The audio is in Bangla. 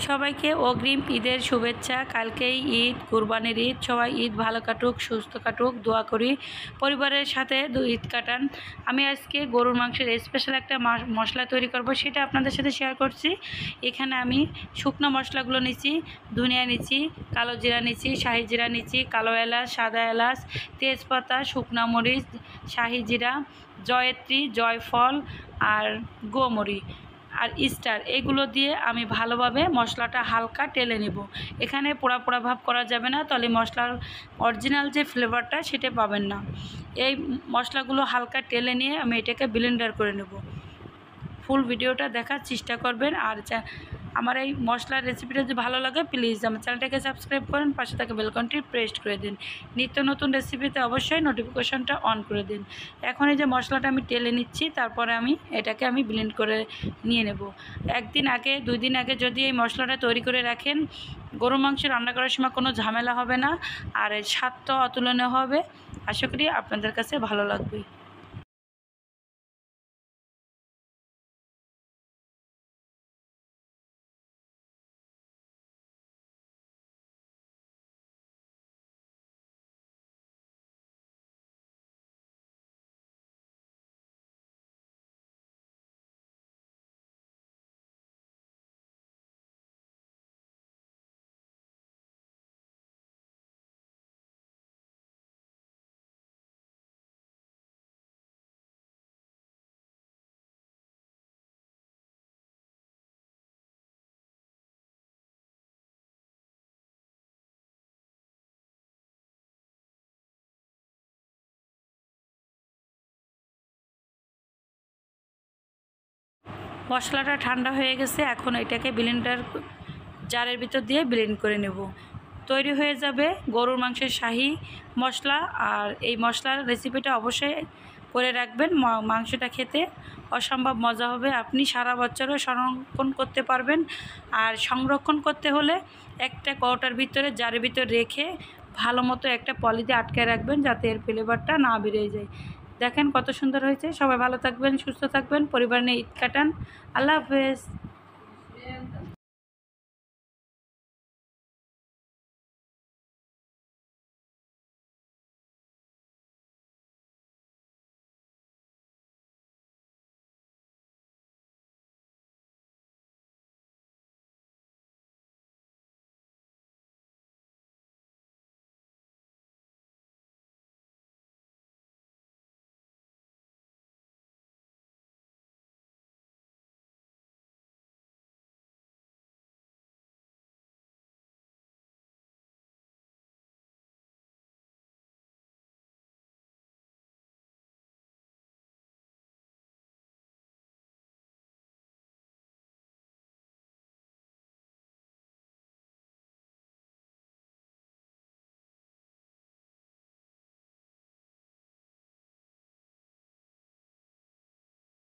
সবাইকে অগ্রিম ঈদের শুভেচ্ছা। কালকেই ঈদ, কুরবানির ঈদ। সবাই ঈদ ভালো কাটুক, সুস্থ কাটুক, দোয়া করি। পরিবারের সাথে ঈদ কাটান। আমি আজকে গরুর মাংসের স্পেশাল একটা মশলা তৈরি করব, সেটা আপনাদের সাথে শেয়ার করছি। এখানে আমি শুকনো মশলাগুলো নিচ্ছি। ধনিয়া নিচ্ছি, কালো জিরা নিচ্ছি, শাহি জিরা নিচ্ছি, কালো এলাচ, সাদা এলাচ, তেজপাতা, শুকনা মরিচ, শাহি জিরা, জয়ত্রী, জয়ফল আর গোমরি আর স্টার, এগুলো দিয়ে আমি ভালোভাবে মশলাটা হালকা টেলে নেব। এখানে পোড়া পোড়া ভাব করা যাবে না, তাহলে মশলার অরিজিনাল যে ফ্লেভারটা সেটা পাবেন না। এই মশলাগুলো হালকা টেলে নিয়ে আমি এটাকে ব্লেন্ডার করে নেব। ফুল ভিডিওটা দেখার চেষ্টা করবেন। আর আমার এই মশলার রেসিপিটা যদি ভালো লাগে, প্লিজ আমার চ্যানেলটাকে সাবস্ক্রাইব করেন, পাশে থাকা বেলকনটি প্রেস করে দিন। নিত্য নতুন রেসিপিতে অবশ্যই নোটিফিকেশনটা অন করে দিন। এখন এই যে মশলাটা আমি টেলে নিচ্ছি, তারপরে এটাকে আমি ব্লেন্ড করে নিয়ে নেব। একদিন আগে 2 দিন আগে যদি এই মশলাটা তৈরি করে রাখেন, গরু মাংস রান্না করার সময় কোনো ঝামেলা হবে না, আর এর স্বাদটাও অতুলনীয় হবে। আশা করি আপনাদের কাছে ভালো লাগবে। মশলাটা ঠান্ডা হয়ে গেছে, এখন এটাকে ব্লেন্ডার জারের ভিতর দিয়ে ব্লেন্ড করে নেব। তৈরি হয়ে যাবে গরুর মাংসের শাহি মশলা। আর এই মশলার রেসিপিটা অবশ্যই করে রাখবেন। মাংসটা খেতে অসম্ভব মজা হবে। আপনি সারা বছরও সংরক্ষণ করতে পারবেন। আর সংরক্ষণ করতে হলে একটা কৌটার ভিতরে, জারের ভিতর রেখে ভালো মতো একটা পলিতে আটকে রাখবেন, যাতে এর ফ্লেভারটা না বেরিয়ে যায়। দেখেন কত সুন্দর হয়েছে। সবাই ভালো থাকবেন, সুস্থ থাকবেন, পরিবার নিয়ে ঈদ কাটান। আল্লাহ হাফেজ।